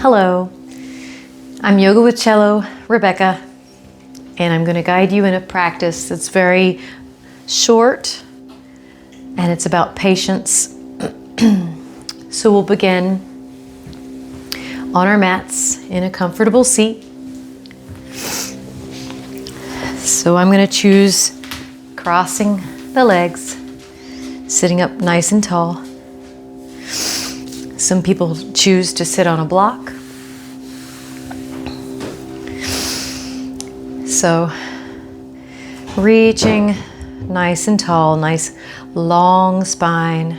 Hello, I'm Yoga with Cello, Rebecca, and I'm going to guide you in a practice that's very short and it's about patience. So we'll begin on our mats in a comfortable seat. So I'm going to choose crossing the legs, sitting up nice and tall. Some people choose to sit on a block. So reaching nice and tall, nice long spine.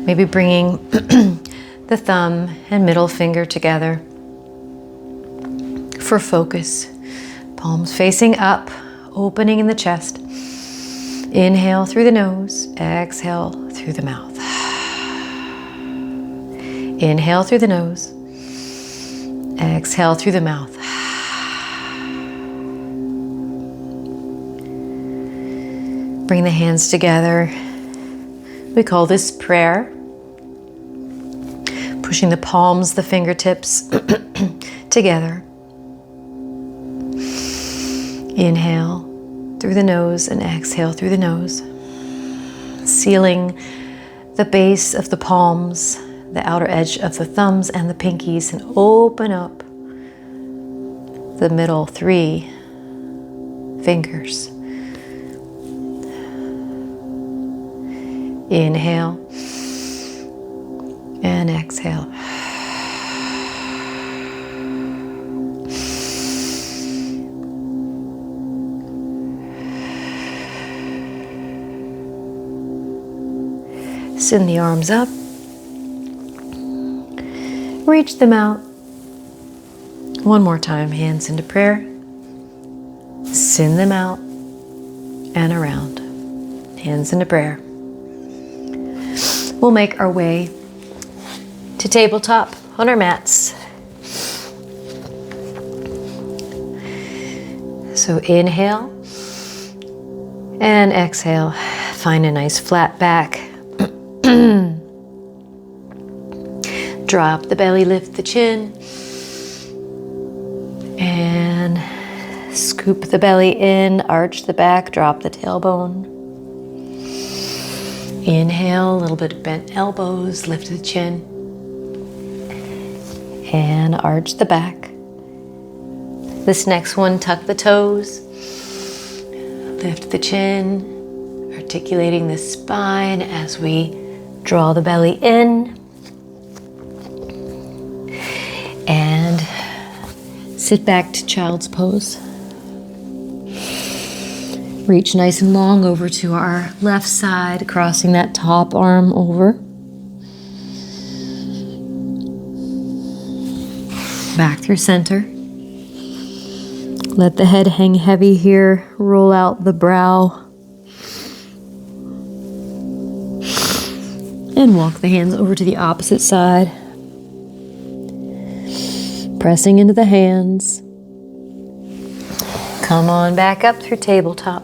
Maybe bringing the thumb and middle finger together for focus. Palms facing up, opening in the chest. Inhale through the nose, exhale through the mouth. Inhale through the nose, exhale through the mouth. Bring the hands together. We call this prayer. Pushing the palms, the fingertips together. Inhale through the nose and exhale through the nose. Sealing the base of the palms, the outer edge of the thumbs and the pinkies, and open up the middle three fingers. Inhale and exhale. Send the arms up. Reach them out. One more time, hands into prayer. Send them out and around. Hands into prayer. We'll make our way to tabletop on our mats. So inhale and exhale. Find a nice flat back. Drop the belly, lift the chin, and scoop the belly in, arch the back, drop the tailbone. Inhale, a little bit of bent elbows, lift the chin, and arch the back. This next one, tuck the toes, lift the chin, articulating the spine as we draw the belly in. And sit back to child's pose. Reach nice and long over to our left side, crossing that top arm over. Back through center. Let the head hang heavy here. Roll out the brow. And walk the hands over to the opposite side. Pressing into the hands. Come on back up through tabletop.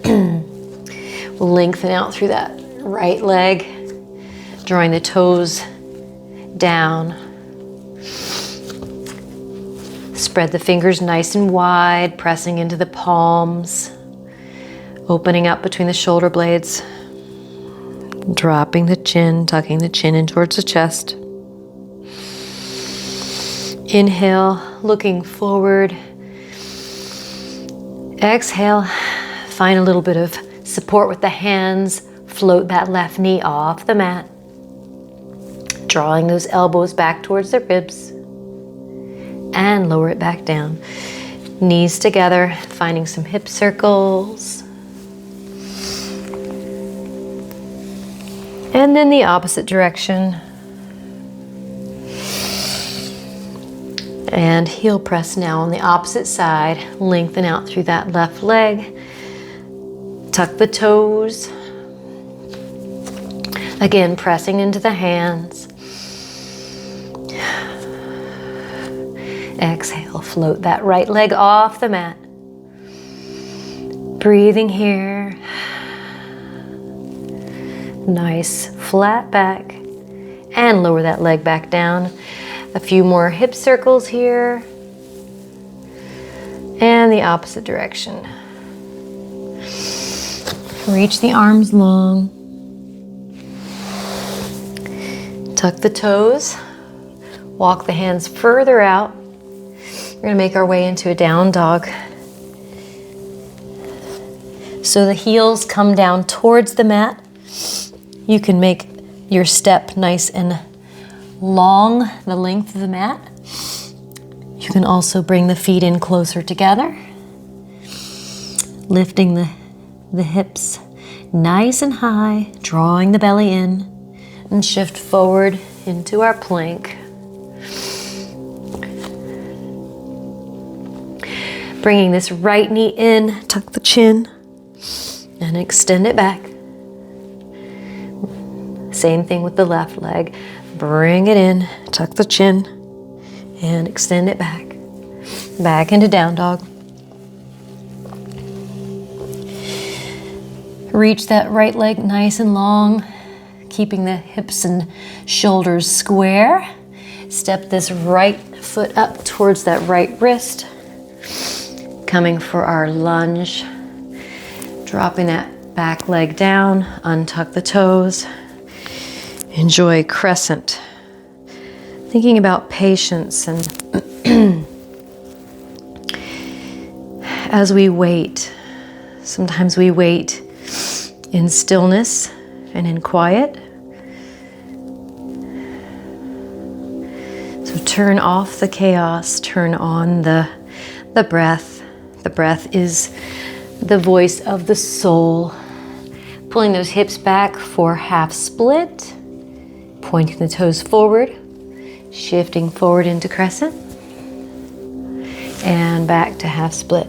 We'll lengthen out through that right leg, drawing the toes down. Spread the fingers nice and wide, pressing into the palms, opening up between the shoulder blades, dropping the chin, tucking the chin in towards the chest. Inhale, looking forward. Exhale, find a little bit of support with the hands. Float that left knee off the mat. Drawing those elbows back towards the ribs. And lower it back down. Knees together, finding some hip circles. And then the opposite direction. And heel press now on the opposite side. Lengthen out through that left leg. Tuck the toes. Again, pressing into the hands. Exhale, float that right leg off the mat. Breathing here. Nice flat back and lower that leg back down. A few more hip circles here. And the opposite direction. Reach the arms long. Tuck the toes. Walk the hands further out. We're going to make our way into a down dog. So the heels come down towards the mat. You can make your step nice and long, the length of the mat. You can also bring the feet in closer together, lifting the hips nice and high, drawing the belly in, and shift forward into our plank. Bringing this right knee in, tuck the chin, and extend it back. Same thing with the left leg. Bring it in, tuck the chin, and extend it back. Back into down dog. Reach that right leg nice and long, keeping the hips and shoulders square. Step this right foot up towards that right wrist. Coming for our lunge. Dropping that back leg down, untuck the toes. Enjoy crescent. Thinking about patience and as we wait, sometimes we wait in stillness and in quiet. So turn off the chaos, turn on the breath. The breath is the voice of the soul. Pulling those hips back for half split, pointing the toes forward, shifting forward into crescent, and back to half split.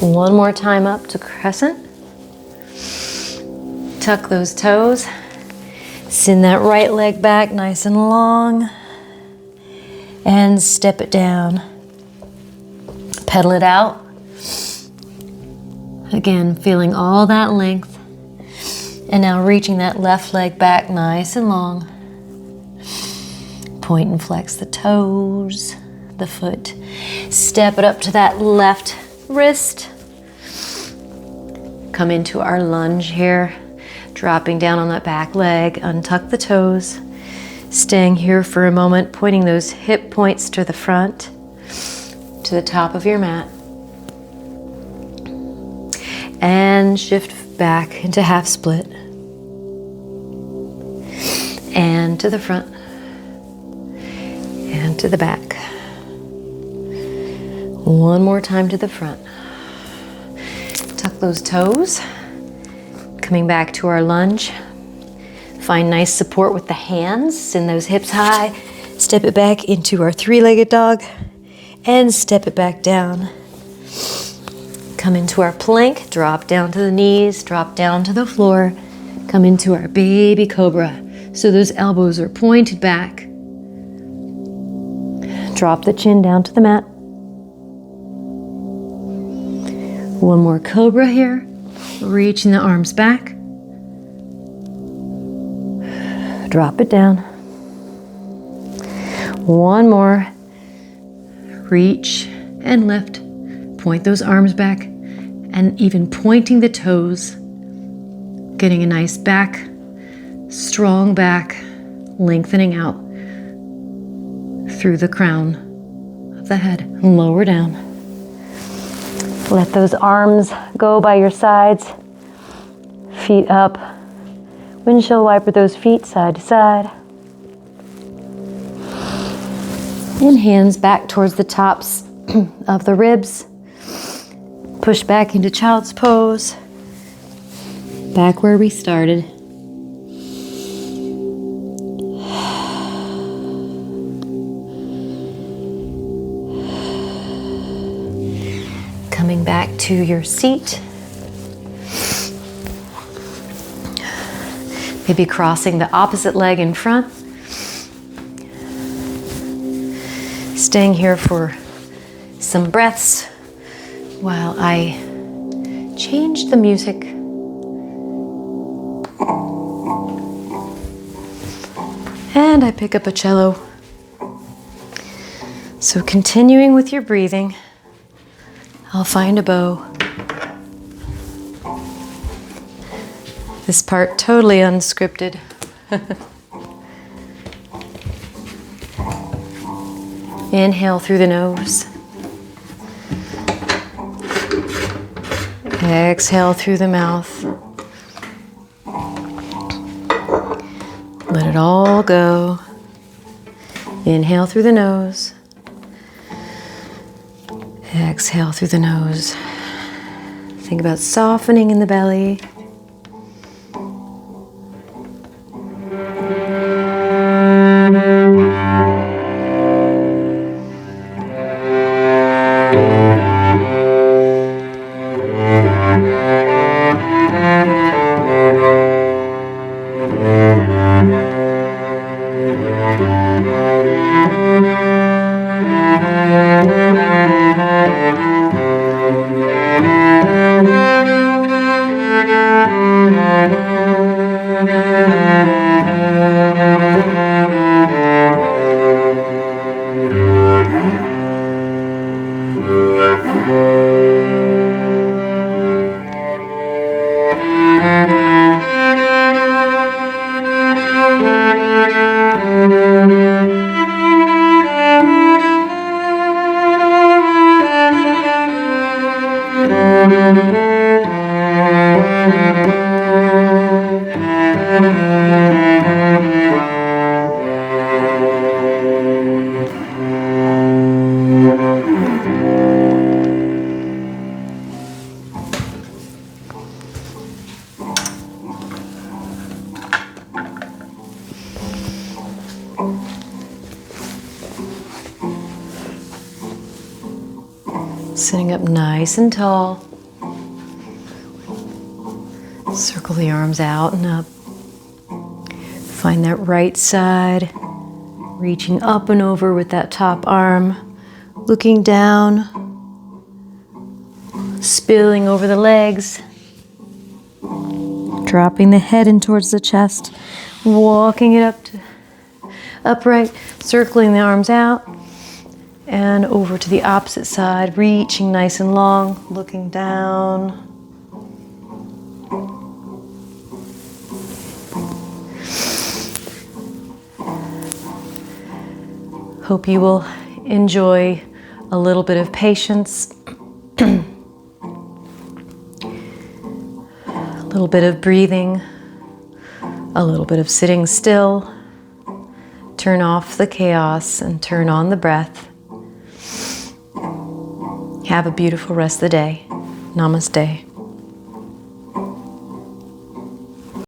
One more time up to crescent. Tuck those toes. Send that right leg back nice and long. And step it down. Pedal it out. Again, feeling all that length. And now reaching that left leg back nice and long. Point and flex the toes, the foot. Step it up to that left wrist. Come into our lunge here. Dropping down on that back leg, untuck the toes. Staying here for a moment, pointing those hip points to the front, to the top of your mat. And shift back into half split. And to the front. And to the back. One more time to the front. Tuck those toes. Coming back to our lunge. Find nice support with the hands. Send those hips high. Step it back into our three-legged dog. And step it back down. Come into our plank. Drop down to the knees. Drop down to the floor. Come into our baby cobra. So those elbows are pointed back. Drop the chin down to the mat. One more cobra here. Reaching the arms back. Drop it down. One more. Reach and lift. Point those arms back. And even pointing the toes. Getting a nice back. Strong back. Lengthening out through the crown of the head. Lower down. Let those arms go by your sides. Feet up. Windshield wiper those feet side to side. And hands back towards the tops of the ribs. Push back into child's pose. Back where we started. Coming back to your seat. Maybe crossing the opposite leg in front. Staying here for some breaths while I change the music. And I pick up a cello. So continuing with your breathing, I'll find a bow. This part totally unscripted. Inhale through the nose. Exhale through the mouth. Let it all go. Inhale through the nose. Exhale through the nose. Think about softening in the belly. Sitting up nice and tall. Circle the arms out and up. Find that right side, reaching up and over with that top arm, looking down, spilling over the legs, dropping the head in towards the chest, walking it up to upright, circling the arms out, and over to the opposite side, reaching nice and long, looking down. Hope you will enjoy a little bit of patience, a little bit of breathing, a little bit of sitting still. Turn off the chaos and turn on the breath. Have a beautiful rest of the day. Namaste.